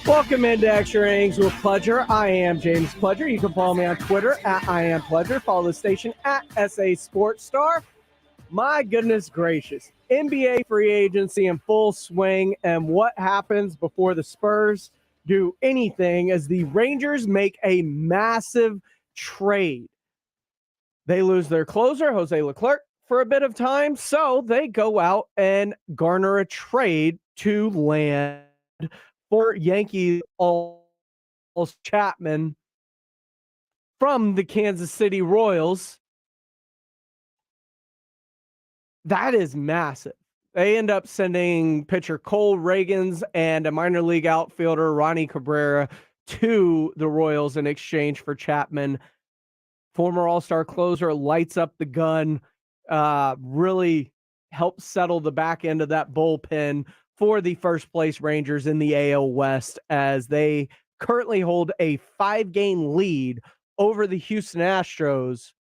Welcome into Extra Innings with Pledger. I am James Pledger. You can follow me on Twitter at I am Pledger. Follow the station at SA Sports Star. My goodness gracious. NBA free agency in full swing, and what happens before the Spurs do anything as the Rangers make a massive trade. They lose their closer, Jose Leclerc, for a bit of time, so they go out and garner a trade to land for Yankees Chapman from the Kansas City Royals. That is massive. They end up sending pitcher Cole Reagans and a minor league outfielder, Ronnie Cabrera, to the Royals in exchange for Chapman. Former All-Star closer lights up the gun, really helps settle the back end of that bullpen for the first place Rangers in the AL West, as they currently hold a 5-game lead over the Houston Astros,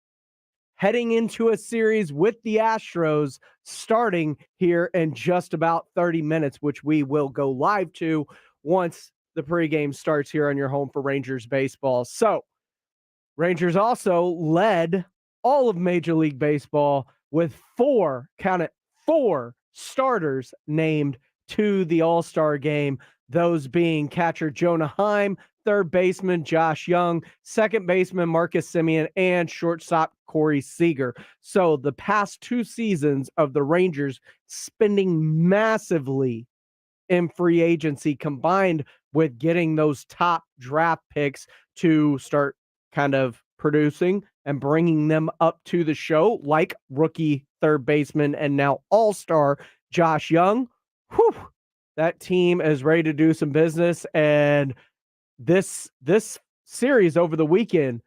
heading into a series with the Astros starting here in just about 30 minutes, which we will go live to once the pregame starts here on your home for Rangers baseball. So Rangers also led all of Major League Baseball with four starters named to the All-Star game, those being catcher Jonah Heim, third baseman Josh Young, second baseman Marcus Semien, and shortstop Corey Seager. So the past 2 seasons of the Rangers spending massively in free agency, combined with getting those top draft picks to start kind of producing and bringing them up to the show, like rookie third baseman and now all-star Josh Young. Whew, that team is ready to do some business, and this series over the weekend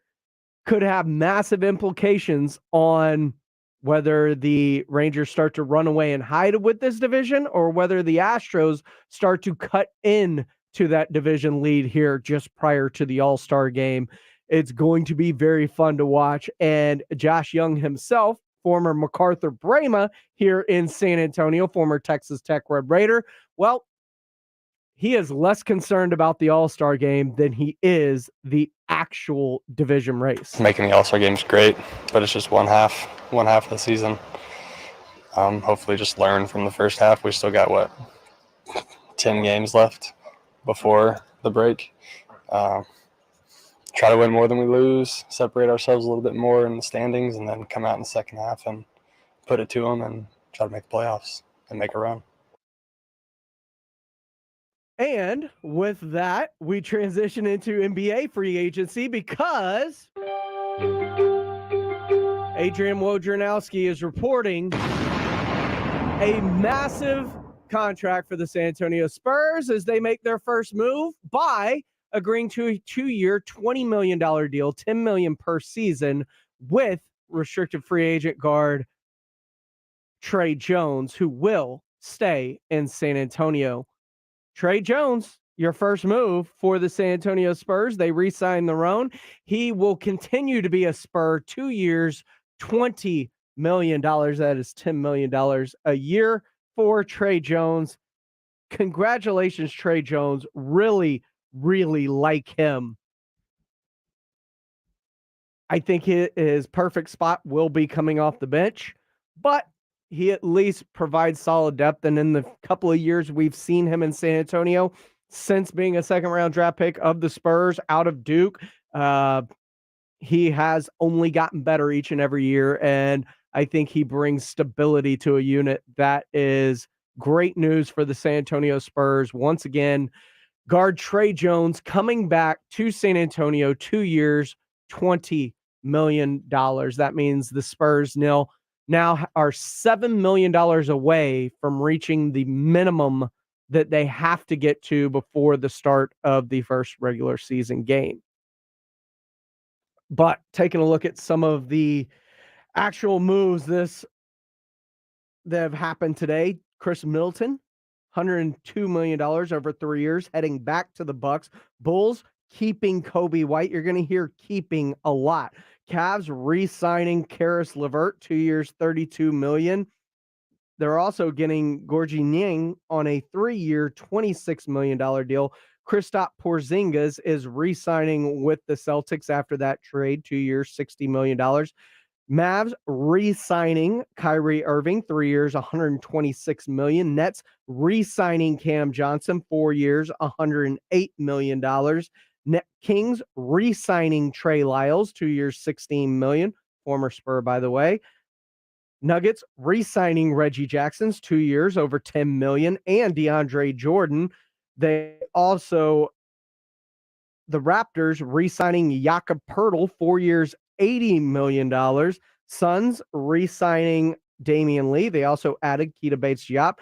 could have massive implications on whether the Rangers start to run away and hide with this division, or whether the Astros start to cut in to that division lead here just prior to the All-Star game. It's going to be very fun to watch. And Josh Young himself, former MacArthur Brahma here in San Antonio, former Texas Tech Red Raider, well, he is less concerned about the All-Star game than he is the actual division race. Making the All-Star game is great, but it's just one half of the season. Hopefully just learn from the first half. We still got, 10 games left before the break. Try to win more than we lose, separate ourselves a little bit more in the standings, and then come out in the second half and put it to them and try to make the playoffs and make a run. And with that, we transition into NBA free agency because Adrian Wojnarowski is reporting a massive contract for the San Antonio Spurs as they make their first move by agreeing to a 2-year, $20 million deal, $10 million per season, with restricted free agent guard Trey Jones, who will stay in San Antonio. Trey Jones, your first move for the San Antonio Spurs. They re-signed their own. He will continue to be a Spur, 2 years, $20 million. That is $10 million a year for Trey Jones. Congratulations, Trey Jones. Really, really like him. I think his perfect spot will be coming off the bench, but he at least provides solid depth. And in the couple of years we've seen him in San Antonio, since being a second-round draft pick of the Spurs out of Duke, he has only gotten better each and every year. And I think he brings stability to a unit that is great news for the San Antonio Spurs. Once again, guard Trey Jones coming back to San Antonio, 2 years, $20 million. That means the Spurs now are $7 million away from reaching the minimum that they have to get to before the start of the first regular season game. But taking a look at some of the actual moves that have happened today, Chris Middleton, $102 million over 3 years, heading back to the Bucks. Bulls keeping Kobe White. You're going to hear keeping a lot. Cavs re-signing Karis LeVert, 2 years, $32 million. They're also getting Gorgie Niang on a 3-year, $26 million deal. Kristaps Porzingis is re-signing with the Celtics after that trade, 2 years, $60 million. Mavs re-signing Kyrie Irving, 3 years, $126 million. Nets re-signing Cam Johnson, 4 years, $108 million. Kings re-signing Trey Lyles, 2 years, $16 million. Former Spur, by the way. Nuggets re-signing Reggie Jackson's 2 years, over $10 million, and DeAndre Jordan. They also, the Raptors re-signing Jakob Poeltl, 4 years, $80 million. Suns re-signing Damian Lee. They also added Keita Bates-Diop,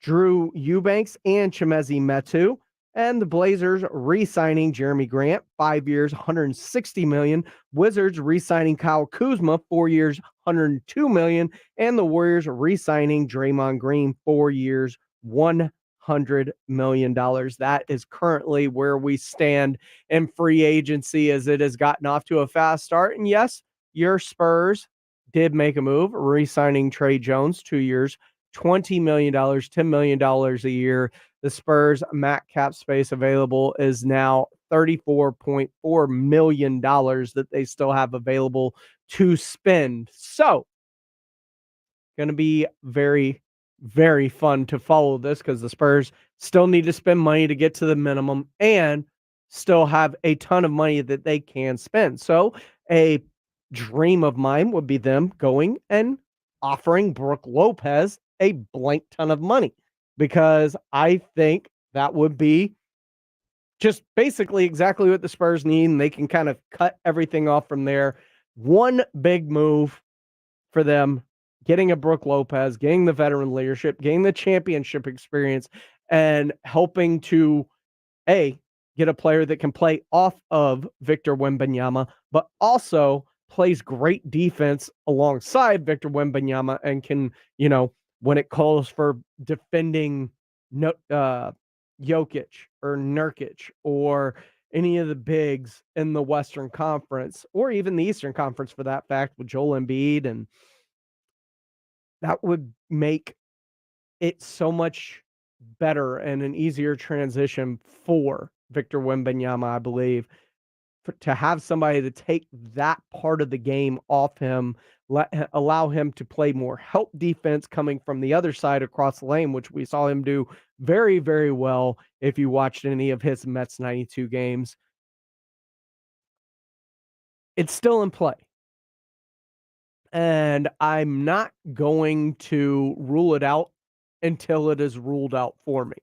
Drew Eubanks, and Chimezie Metu. And the Blazers re-signing Jeremy Grant, 5 years, $160 million. Wizards re-signing Kyle Kuzma, 4 years, $102 million. And the Warriors re-signing Draymond Green, 4 years, $100 million. That is currently where we stand in free agency, as it has gotten off to a fast start. And yes, your Spurs did make a move, re-signing Trey Jones, 2 years, $20 million, $10 million a year. The Spurs max cap space available is now $34.4 million that they still have available to spend. So, going to be very, very fun to follow this, because the Spurs still need to spend money to get to the minimum and still have a ton of money that they can spend. So, a dream of mine would be them going and offering Brook Lopez a blank ton of money, because I think that would be just basically exactly what the Spurs need, and they can kind of cut everything off from there. One big move for them, getting a Brook Lopez, getting the veteran leadership, getting the championship experience, and helping to get a player that can play off of Victor Wembanyama, but also plays great defense alongside Victor Wembanyama, and can, when it calls for defending Jokic or Nurkic or any of the bigs in the Western Conference, or even the Eastern Conference for that fact, with Joel Embiid, and that would make it so much better and an easier transition for Victor Wembanyama, I believe, to have somebody to take that part of the game off him, allow him to play more help defense coming from the other side across the lane, which we saw him do very, very well if you watched any of his Mets 92 games. It's still in play. And I'm not going to rule it out until it is ruled out for me.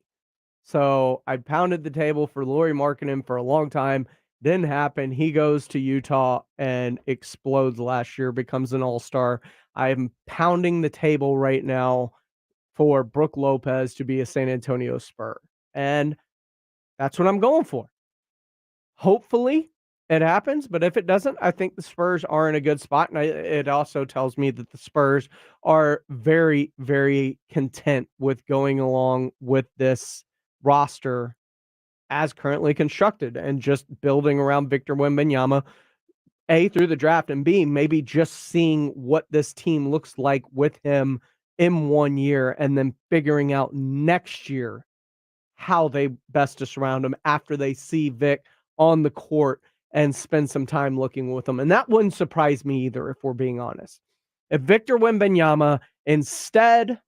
So I pounded the table for Lauri Markkanen for a long time. Didn't happen. He goes to Utah and explodes last year, becomes an all-star. I am pounding the table right now for Brook Lopez to be a San Antonio Spur. And that's what I'm going for. Hopefully it happens, but if it doesn't, I think the Spurs are in a good spot. And it also tells me that the Spurs are very, very content with going along with this roster as currently constructed, and just building around Victor Wembanyama, A, through the draft, and B, maybe just seeing what this team looks like with him in 1 year, and then figuring out next year how they best to surround him after they see Vic on the court and spend some time looking with him. And that wouldn't surprise me either, if we're being honest. If Victor Wembanyama, instead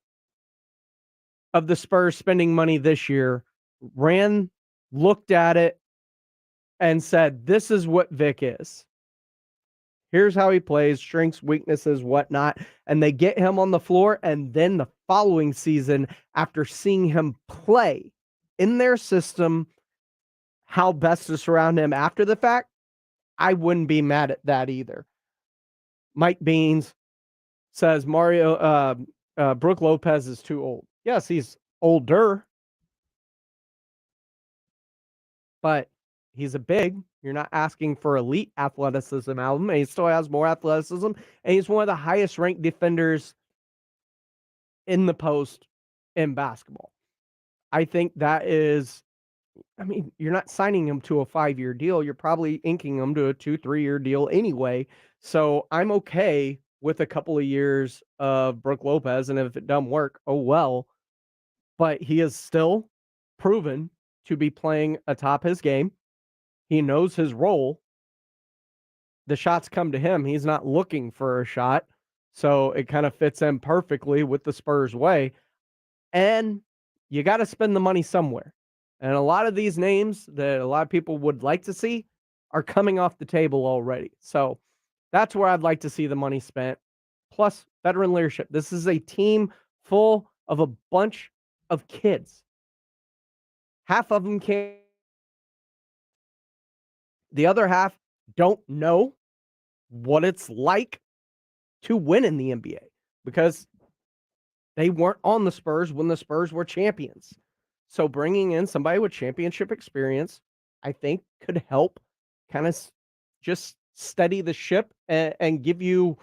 of the Spurs spending money this year, looked at it and said, this is what Vic is. Here's how he plays, strengths, weaknesses, whatnot. And they get him on the floor. And then the following season, after seeing him play in their system, how best to surround him after the fact, I wouldn't be mad at that either. Mike Beans says Brook Lopez is too old. Yes, he's older, but he's a big. You're not asking for elite athleticism out of him, and he still has more athleticism, and he's one of the highest ranked defenders in the post in basketball. I think that is, you're not signing him to a 5-year deal. You're probably inking him to a 2-3 year deal anyway. So I'm okay with a couple of years of Brook Lopez, and if it doesn't work, oh well. But he is still proven to be playing atop his game. He knows his role. The shots come to him. He's not looking for a shot. So it kind of fits in perfectly with the Spurs way. And you got to spend the money somewhere. And a lot of these names that a lot of people would like to see are coming off the table already. So that's where I'd like to see the money spent. Plus, veteran leadership. This is a team full of a bunch of kids. Half of them can't. The other half don't know what it's like to win in the NBA because they weren't on the Spurs when the Spurs were champions. So bringing in somebody with championship experience, I think could help kind of just steady the ship and give you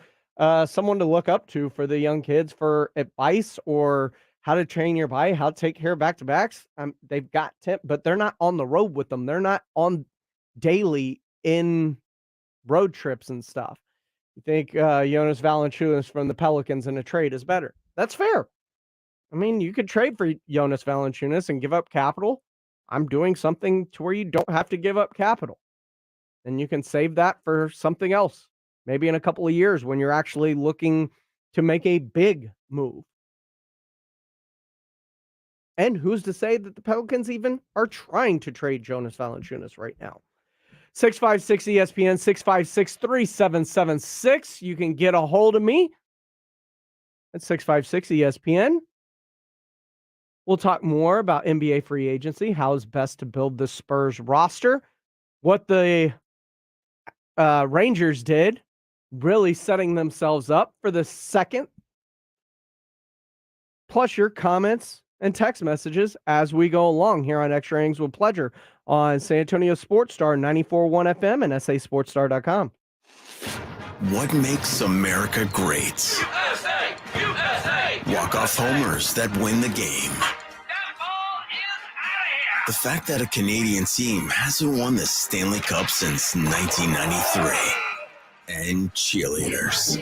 someone to look up to for the young kids for advice or how to train your body, how to take care of back-to-backs. They've got but they're not on the road with them. They're not on daily in road trips and stuff. You think Jonas Valanciunas from the Pelicans in a trade is better? That's fair. I mean, you could trade for Jonas Valanciunas and give up capital. I'm doing something to where you don't have to give up capital. And you can save that for something else. Maybe in a couple of years when you're actually looking to make a big move. And who's to say that the Pelicans even are trying to trade Jonas Valanciunas right now? 656 ESPN, 656 3776. You can get a hold of me at 656 ESPN. We'll talk more about NBA free agency, how is best to build the Spurs roster, what the Rangers did, really setting themselves up for the second, plus your comments and text messages as we go along here on Extra Innings with Pleasure on San Antonio Sports Star 94.1 FM and sasportstar.com. What makes America great? USA! USA! Walk-off homers that win the game. That ball is out of here! The fact that a Canadian team hasn't won the Stanley Cup since 1993. And cheerleaders.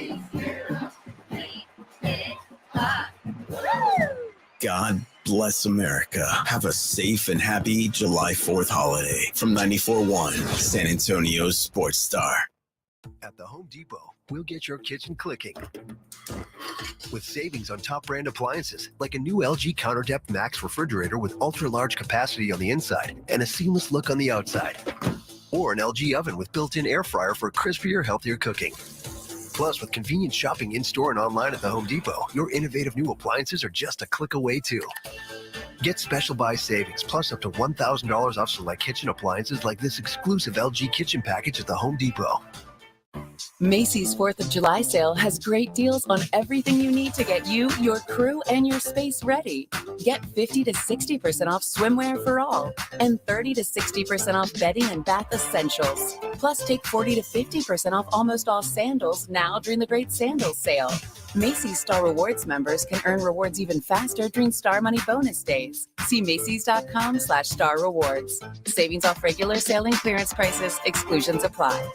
God bless America. Have a safe and happy July 4th holiday from 94.1 San Antonio's Sports Star. At the Home Depot, we'll get your kitchen clicking with savings on top brand appliances like a new LG CounterDepth Max refrigerator with ultra-large capacity on the inside and a seamless look on the outside. Or an LG oven with built-in air fryer for crispier, healthier cooking. Plus, with convenient shopping in-store and online at the Home Depot, your innovative new appliances are just a click away, too. Get special buy savings, plus up to $1,000 off select kitchen appliances like this exclusive LG kitchen package at the Home Depot. Macy's 4th of July sale has great deals on everything you need to get you, your crew, and your space ready. Get 50 to 60% off swimwear for all and 30 to 60% off bedding and bath essentials. Plus, take 40 to 50% off almost all sandals now during the great sandals sale. Macy's Star Rewards members can earn rewards even faster during Star Money bonus days. See Macys.com/Star Rewards. Savings off regular sale and clearance prices. Exclusions apply.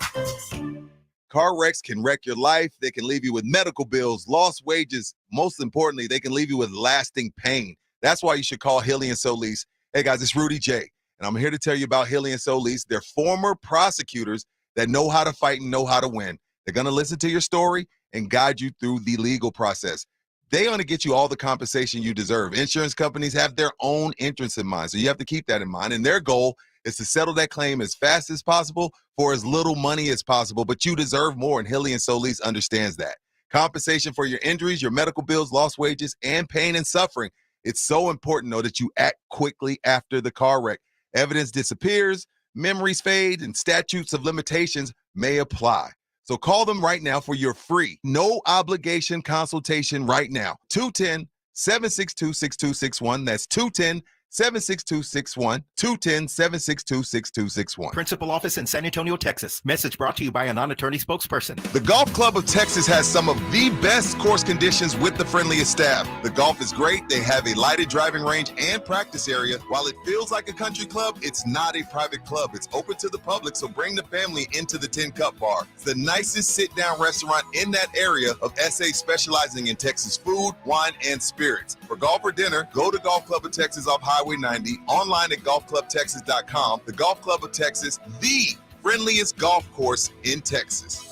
Car wrecks can wreck your life. They can leave you with medical bills, lost wages. Most importantly, they can leave you with lasting pain. That's why you should call Hilly and Solis. Hey, guys, it's Rudy J, and I'm here to tell you about Hilly and Solis. They're former prosecutors that know how to fight and know how to win. They're going to listen to your story and guide you through the legal process. They want to get you all the compensation you deserve. Insurance companies have their own interests in mind, so you have to keep that in mind. And their goal is to settle that claim as fast as possible for as little money as possible, but you deserve more, and Hilly and Solis understands that. Compensation for your injuries, your medical bills, lost wages, and pain and suffering. It's so important, though, that you act quickly after the car wreck. Evidence disappears, memories fade, and statutes of limitations may apply. So call them right now for your free, no obligation consultation right now. 210-762-6261. That's 210-762-61, 210-762-6261. Principal office in San Antonio, Texas. Message brought to you by a non-attorney spokesperson. The Golf Club of Texas has some of the best course conditions with the friendliest staff. The golf is great. They have a lighted driving range and practice area. While it feels like a country club, it's not a private club. It's open to the public, so bring the family into the 10 Cup Bar. It's the nicest sit-down restaurant in that area of SA, specializing in Texas food, wine, and spirits. For golf or dinner, go to Golf Club of Texas off Highway Highway 90, online at golfclubtexas.com. The Golf Club of Texas, the friendliest golf course in Texas.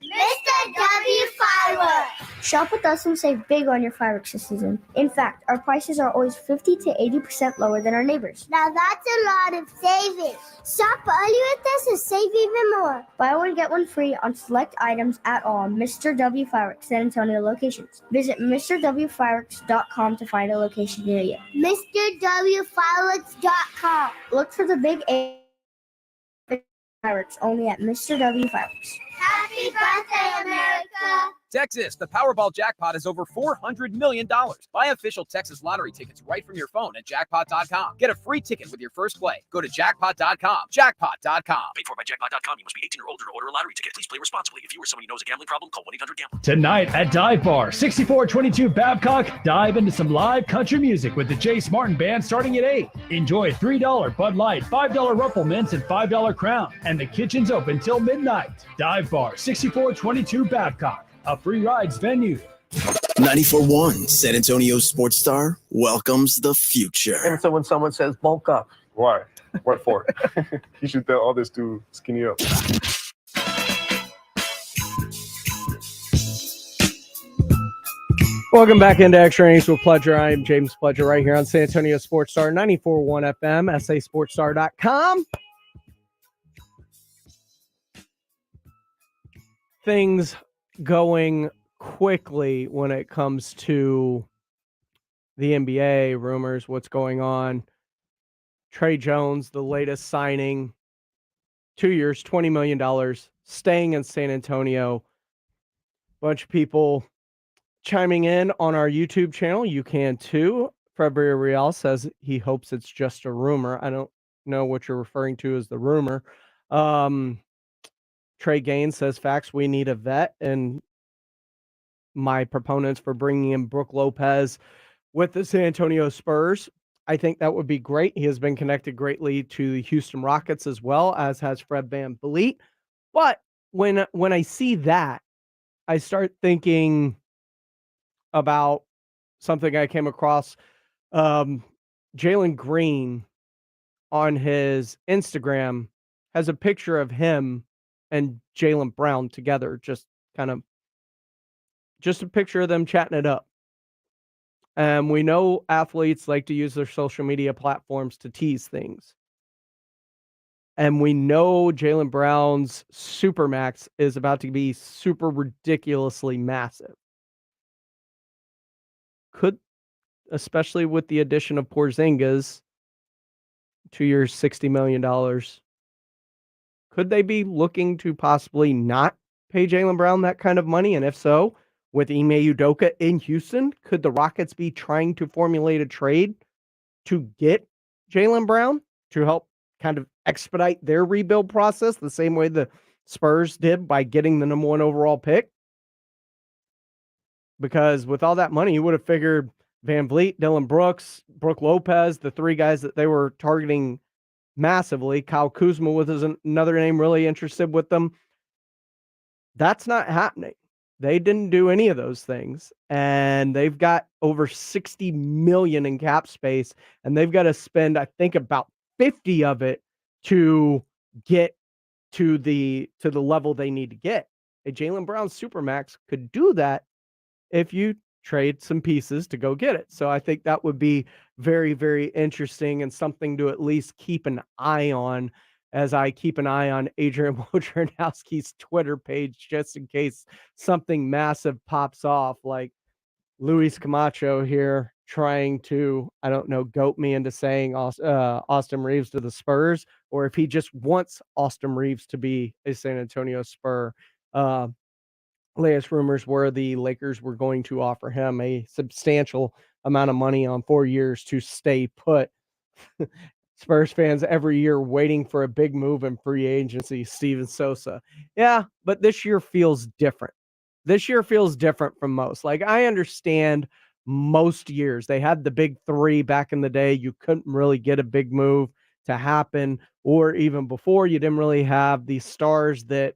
Mr. W Fireworks. Shop with us and save big on your fireworks this season. In fact, our prices are always 50 to 80% lower than our neighbors. Now that's a lot of savings. Shop early with us and save even more. Buy one, get one free on select items at all Mr. W Fireworks San Antonio locations. Visit MrWFireworks.com to find a location near you. MrWFireworks.com. Look for the big A fireworks only at Mr. W Fireworks. Happy birthday, America! Texas, the Powerball jackpot is over $400 million. Buy official Texas lottery tickets right from your phone at jackpot.com. Get a free ticket with your first play. Go to jackpot.com. Jackpot.com. Paid for by jackpot.com. You must be 18 or older to order a lottery ticket. Please play responsibly. If you or someone you know has a gambling problem, call 1-800-GAMBLER. Tonight at Dive Bar, 6422 Babcock, dive into some live country music with the Jace Martin Band starting at 8. Enjoy $3 Bud Light, $5 Ruffle Mints, and $5 Crown. And the kitchen's open till midnight. Dive Bar, 6422 Babcock. A free rides venue. 94.1 San Antonio Sports Star welcomes the future. And so when someone says bulk up. Why? What for? You should tell all this to skinny up. Welcome back into Extra Innings with Pleasure. I am James Pleasure right here on San Antonio Sports Star 94.1 FM, sasportstar.com. Things going quickly when it comes to the NBA rumors, what's going on. Trey Jones, the latest signing, 2 years, $20 million, staying in San Antonio. Bunch of people chiming in on our YouTube channel. You can too. February Real says he hopes it's just a rumor. I don't know what you're referring to as the rumor. Trey Gaines says, facts, we need a vet. And my proponents for bringing in Brook Lopez with the San Antonio Spurs, I think that would be great. He has been connected greatly to the Houston Rockets as well, as has Fred VanVleet. But when I see that, I start thinking about something I came across. Jalen Green on his Instagram has a picture of him and Jaylen Brown together, just a picture of them chatting it up. And we know athletes like to use their social media platforms to tease things. And we know Jaylen Brown's Supermax is about to be super ridiculously massive. Could, especially with the addition of Porzingis, 2 years, $60 million, could they be looking to possibly not pay Jaylen Brown that kind of money? And if so, with Ime Udoka in Houston, could the Rockets be trying to formulate a trade to get Jaylen Brown to help kind of expedite their rebuild process the same way the Spurs did by getting the number 1 overall pick? Because with all that money, you would have figured VanVleet, Dylan Brooks, Brook Lopez, the 3 guys that they were targeting massively. Kyle Kuzma was another name really interested with them. That's not happening. They didn't do any of those things, and they've got over $60 million in cap space, and they've got to spend, I think, about 50 of it to get to the level they need to get. A Jaylen Brown Supermax could do that if you trade some pieces to go get it. So I think that would be very, very interesting and something to at least keep an eye on, as I keep an eye on Adrian Wojnarowski's Twitter page, just in case something massive pops off, like Luis Camacho here trying to, I don't know, goat me into saying Austin Reeves to the Spurs, or if he just wants Austin Reeves to be a San Antonio Spur. Latest rumors were the Lakers were going to offer him a substantial amount of money on 4 years to stay put. Spurs fans every year waiting for a big move in free agency, Steven Sosa. Yeah, but this year feels different. This year feels different from most. Like, I understand most years they had the big 3 back in the day. You couldn't really get a big move to happen, or even before, you didn't really have the stars that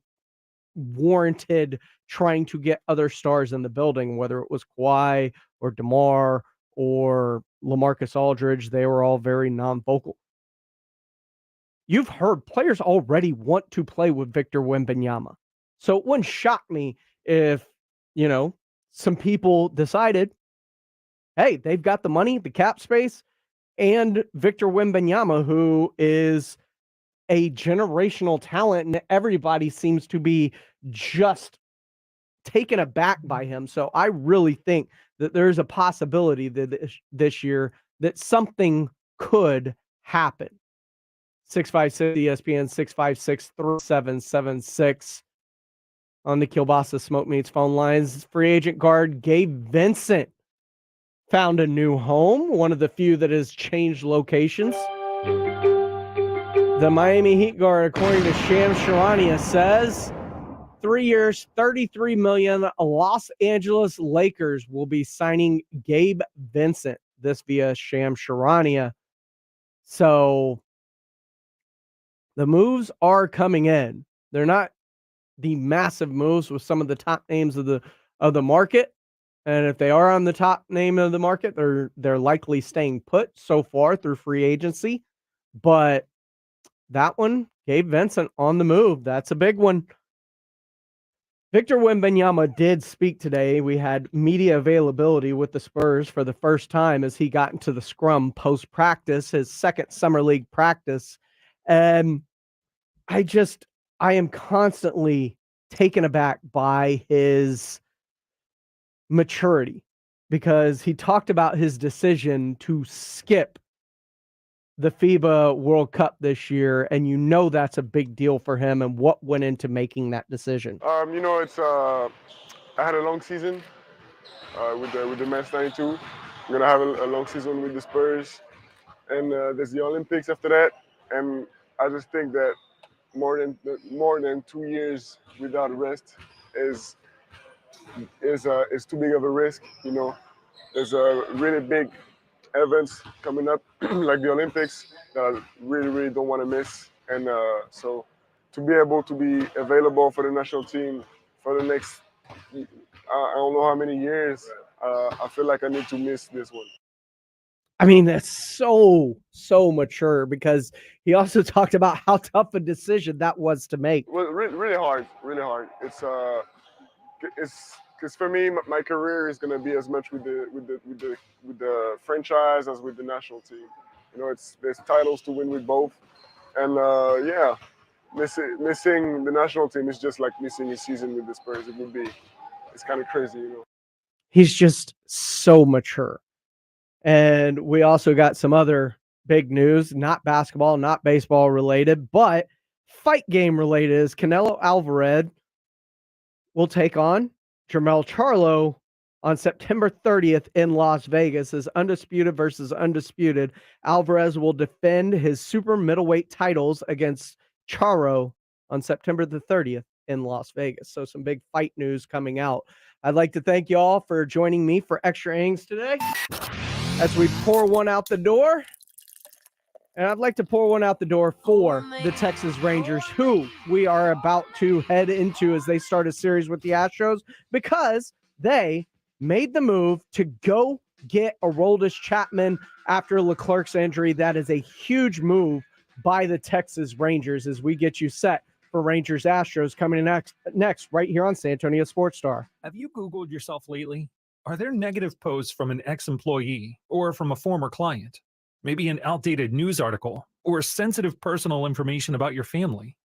warranted trying to get other stars in the building, whether it was Kawhi or DeMar or LaMarcus Aldridge, they were all very non-vocal. You've heard players already want to play with Victor Wembanyama. So it wouldn't shock me if, some people decided, hey, they've got the money, the cap space, and Victor Wembanyama, who is a generational talent, and everybody seems to be just taken aback by him. So I really think that there's a possibility that this year that something could happen. 656 ESPN 656-3776 on the Kielbasa Smoke Meats phone lines. Free agent guard Gabe Vincent found a new home, one of the few that has changed locations. The Miami Heat guard, according to Shams Charania, says 3 years, $33 million. Los Angeles Lakers will be signing Gabe Vincent. This via Shams Charania. So the moves are coming in. They're not the massive moves with some of the top names of the market. And if they are on the top name of the market, they're likely staying put so far through free agency. But that one, Gabe Vincent on the move. That's a big one. Victor Wembanyama did speak today. We had media availability with the Spurs for the first time as he got into the scrum post-practice, his second summer league practice. And I am constantly taken aback by his maturity, because he talked about his decision to skip the FIBA World Cup this year, and that's a big deal for him, and what went into making that decision. It's I had a long season with the Men's 92. We're gonna have a long season with the Spurs, and there's the Olympics after that. And I just think that more than 2 years without rest is too big of a risk. There's a really big events coming up like the Olympics that I really, really don't want to miss. And so to be able to be available for the national team for the next, I don't know how many years, I feel like I need to miss this one. I mean, that's so mature, because he also talked about how tough a decision that was to make. Well, really hard. It's because for me, my career is gonna be as much with the franchise as with the national team. There's titles to win with both, and missing the national team is just like missing a season with the Spurs. It's kind of crazy, He's just so mature. And we also got some other big news, not basketball, not baseball related, but fight game related, is Canelo Alvarez will take on Jermell Charlo on September 30th in Las Vegas as undisputed versus undisputed. Alvarez will defend his super middleweight titles against Charlo on September the 30th in Las Vegas. So some big fight news coming out. I'd like to thank you all for joining me for Extra Innings today as we pour one out the door. And I'd like to pour one out the door for the Texas Rangers, who we are about to head into as they start a series with the Astros, because they made the move to go get Aroldis Chapman after Leclerc's injury. That is a huge move by the Texas Rangers as we get you set for Rangers Astros coming next right here on San Antonio Sports Star. Have you Googled yourself lately? Are there negative posts from an ex-employee or from a former client? Maybe an outdated news article or sensitive personal information about your family?